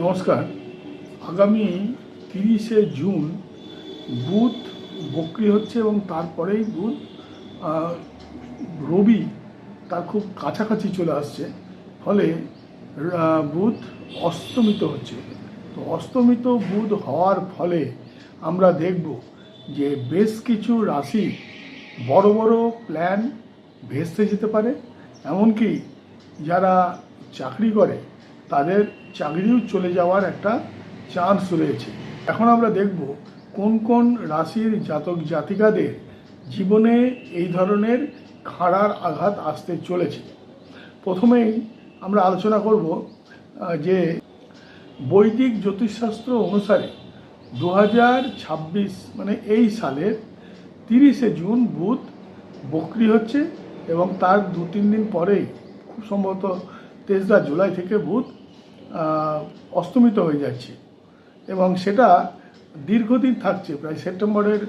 নমস্কার। আগামী 30শে জুন বুধ বক্রি হচ্ছে এবং তারপরেই বুধ রবি তার খুব কাছাকাছি চলে আসছে। ফলে বুধ অস্তমিত হচ্ছে। তো অস্তমিত বুধ হওয়ার ফলে আমরা দেখব যে বেশ কিছু রাশি বড় বড় প্ল্যান ভেস্তে যেতে পারে। এমনকি যারা চাকরি করে তাদের চাকরিও চলে যাওয়ার একটা চান্স রয়েছে। এখন আমরা দেখব কোন কোন রাশির জাতক জাতিকাদের জীবনে এই ধরনের খাড়ার আঘাত আসতে চলেছে। প্রথমেই আমরা আলোচনা করব যে বৈদিক জ্যোতিষশাস্ত্র অনুসারে 2026 মানে এই সালের 30শে জুন বুধ বক্রি হচ্ছে এবং তার 2-3 দিন পরেই খুব সম্ভবত 23 জুলাই থেকে বুধ অস্তমিত হয়ে যাচ্ছে এবং সেটা দীর্ঘদিন থাকছে, প্রায় সেপ্টেম্বরের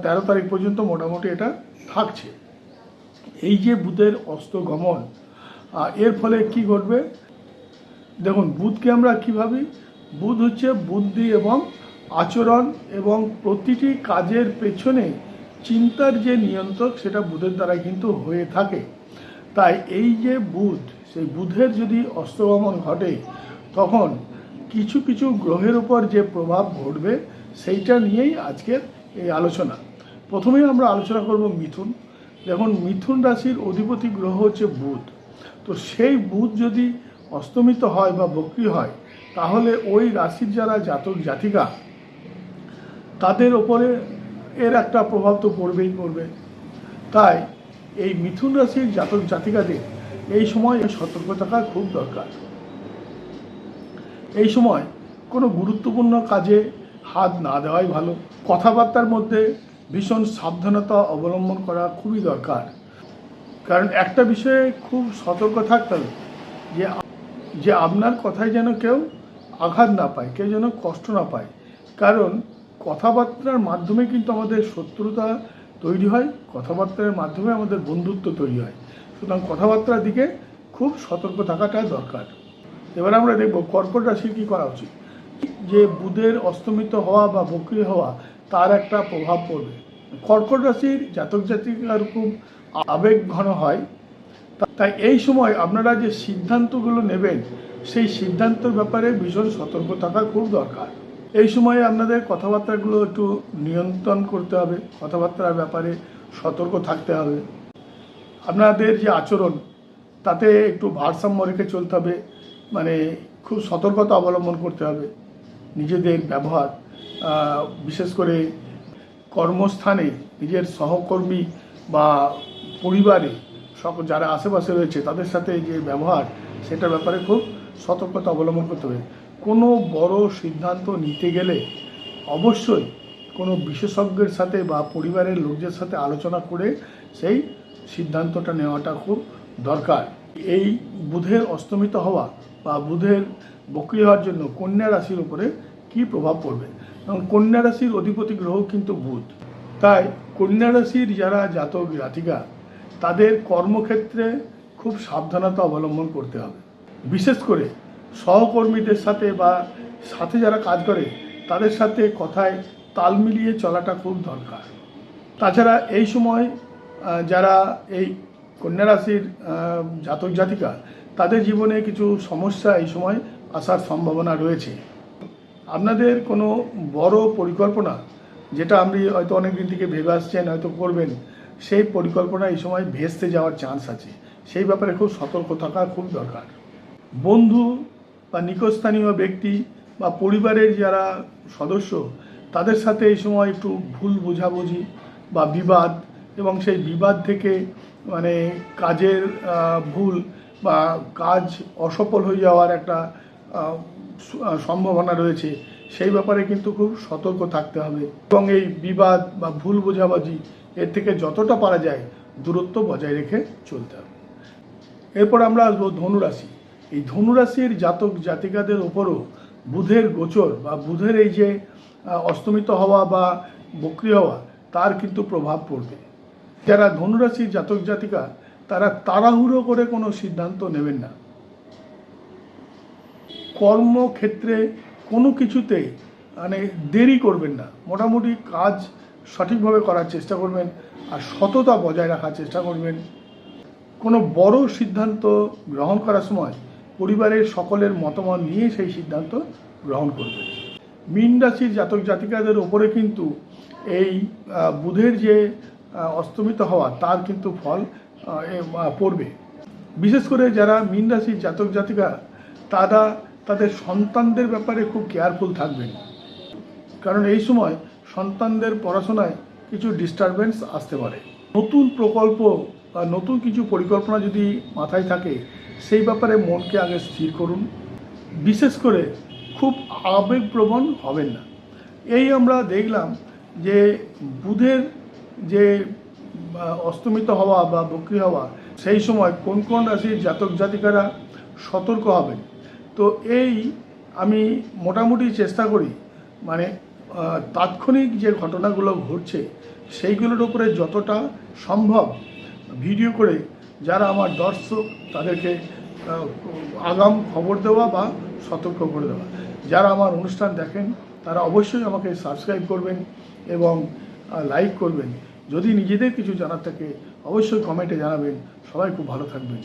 13 তারিখ পর্যন্ত মোটামুটি এটা থাকছে। এই যে বুধের অস্তগমন, এর ফলে কি ঘটবে দেখুন। বুধকে আমরা কী ভাবি? বুধ হচ্ছে বুদ্ধি এবং আচরণ এবং প্রতিটি কাজের পেছনে চিন্তার যে নিয়ন্ত্রক, সেটা বুধের দ্বারা কিন্তু হয়ে থাকে। তাই এই যে বুধ, সেই বুধের যদি অস্তগমন ঘটে তখন কিছু কিছু গ্রহের উপর যে প্রভাব ঘটবে সেইটা নিয়েই আজকের এই আলোচনা। প্রথমেই আমরা আলোচনা করব মিথুন। দেখুন, মিথুন রাশির অধিপতি গ্রহ হচ্ছে বুধ। তো সেই বুধ যদি অস্তমিত হয় বা বক্রি হয় তাহলে ওই রাশির যারা জাতক জাতিকা তাদের ওপরে এর একটা প্রভাব তো পড়বে। তাই এই মিথুন রাশির জাতক জাতিকাদের এই সময় সতর্ক থাকা খুব দরকার। এই সময় কোনো গুরুত্বপূর্ণ কাজে হাত না দেওয়াই ভালো। কথাবার্তার মধ্যে ভীষণ সাবধানতা অবলম্বন করা খুবই দরকার। কারণ একটা বিষয়ে খুব সতর্ক থাকতে হবে যে আপনার কথায় যেন কেউ আঘাত না পায়, কেউ যেন কষ্ট না পায়। কারণ কথাবার্তার মাধ্যমে কিন্তু আমাদের শত্রুতা তৈরি হয়, কথাবার্তার মাধ্যমে আমাদের বন্ধুত্ব তৈরি হয়। সুতরাং কথাবার্তার দিকে খুব সতর্ক থাকাটা দরকার। এবার আমরা দেখব কর্কট রাশির কী করা উচিত। যে বুধের অস্তমিত হওয়া বা বক্রি হওয়া তার একটা প্রভাব পড়বে। কর্কট রাশির জাতক জাতিকার খুব আবেগ ঘন হয়। তাই এই সময় আপনারা যে সিদ্ধান্তগুলো নেবেন সেই সিদ্ধান্তের ব্যাপারে ভীষণ সতর্ক থাকা খুব দরকার। এই সময়ে আপনাদের কথাবার্তাগুলো একটু নিয়ন্ত্রণ করতে হবে, কথাবার্তার ব্যাপারে সতর্ক থাকতে হবে। আপনাদের যে আচরণ তাতে একটু ভারসাম্য রেখে চলতে হবে, মানে খুব সতর্কতা অবলম্বন করতে হবে। নিজেদের ব্যবহার, বিশেষ করে কর্মস্থানে নিজের সহকর্মী বা পরিবারে যারা আশেপাশে রয়েছে তাদের সাথে যে ব্যবহার, সেটার ব্যাপারে খুব সতর্কতা অবলম্বন করতে হবে। কোনো বড় সিদ্ধান্ত নিতে গেলে অবশ্যই কোনো বিশেষজ্ঞের সাথে বা পরিবারের লোকদের সাথে আলোচনা করে সেই সিদ্ধান্তটা নেওয়াটা খুব দরকার। এই বুধের অস্তমিত হওয়া বা বুধের বক্রি হওয়ার জন্য কন্যা রাশির উপরে কী প্রভাব পড়বে, এবং কন্যা রাশির অধিপতি গ্রহ কিন্তু বুধ। তাই কন্যা রাশির যারা জাতক জাতিকা তাদের কর্মক্ষেত্রে খুব সাবধানতা অবলম্বন করতে হবে। বিশেষ করে সহকর্মীদের সাথে বা সাথে যারা কাজ করে তাদের সাথে কথায় তাল মিলিয়ে চলাটা খুব দরকার। তাছাড়া এই সময় যারা এই কন্যা রাশির জাতক জাতিকা তাদের জীবনে কিছু সমস্যা এই সময় আসার সম্ভাবনা রয়েছে। আপনাদের কোনো বড় পরিকল্পনা যেটা আপনি হয়তো অনেক দিন থেকে ভেবে আসছেন, হয়তো করবেন, সেই পরিকল্পনা এই সময় ভেস্তে যাওয়ার চান্স আছে। সেই ব্যাপারে খুব সতর্ক থাকা খুব দরকার। বন্ধু বা নিকটস্থানীয় ব্যক্তি বা পরিবারের যারা সদস্য তাদের সাথে এই সময় একটু ভুল বোঝাবুঝি বা বিবাদ, এবং সেই বিবাদ থেকে মানে কাজের ভুল বা কাজ অসফল হয়ে যাওয়ার একটা সম্ভাবনা রয়েছে। সেই ব্যাপারে কিন্তু খুব সতর্ক থাকতে হবে এবং এই বিবাদ বা ভুল বোঝাবুঝি এর থেকে যতটা পারা যায় দূরত্ব বজায় রেখে চলতে হবে। এরপর আমরা আসবো ধনুরাশি। এই ধনুরাশির জাতক জাতিকাদের ওপরও বুধের গোচর বা বুধের এই যে অস্তমিত হওয়া বা বক্রি হওয়া তার কিন্তু প্রভাব পড়বে। যারা ধনুরাশির জাতক জাতিকা তারা তাড়াহুড়ো করে কোনো সিদ্ধান্ত নেবেন না। কর্মক্ষেত্রে কোনো কিছুতে মানে দেরি করবেন না, মোটামুটি কাজ সঠিকভাবে করার চেষ্টা করবেন আর সততা বজায় রাখার চেষ্টা করবেন। কোনো বড় সিদ্ধান্ত গ্রহণ করার সময় পরিবারের সকলের মতামত নিয়ে সেই সিদ্ধান্ত গ্রহণ করবেন। মীন রাশির জাতক জাতিকাদের ওপরে কিন্তু এই বুধের যে অস্তমিত হওয়া তার কিন্তু ফল পড়বে। বিশেষ করে যারা মীন রাশির জাতক জাতিকা তারা তাদের সন্তানদের ব্যাপারে খুব কেয়ারফুল থাকবেন, কারণ এই সময় সন্তানদের পড়াশোনায় কিছু ডিস্টারবেন্স আসতে পারে। নতুন প্রকল্প বা নতুন কিছু পরিকল্পনা যদি মাথায় থাকে সেই ব্যাপারে মনকে আগে স্থির করুন। বিশেষ করে খুব আবেগপ্রবণ হবেন না। এই আমরা দেখলাম যে বুধের যে অস্তমিত হওয়া বা বক্রী হওয়া সেই সময় কোন কোন রাশির জাতক জাতিকারা সতর্ক হবেন। তো এই আমি মোটামুটি চেষ্টা করি মানে তাৎক্ষণিক যে ঘটনাগুলো ঘটছে সেইগুলোর উপরে যতটা সম্ভব ভিডিও করে যারা আমার দর্শক তাদেরকে আগাম খবর দেওয়া বা সতর্ক করে দেওয়া। যারা আমার অনুষ্ঠান দেখেন তারা অবশ্যই আমাকে সাবস্ক্রাইব করবেন এবং লাইক করবেন। যদি নিজেদের কিছু জানার থাকে অবশ্যই কমেন্টে জানাবেন। সবাই খুব ভালো থাকবেন।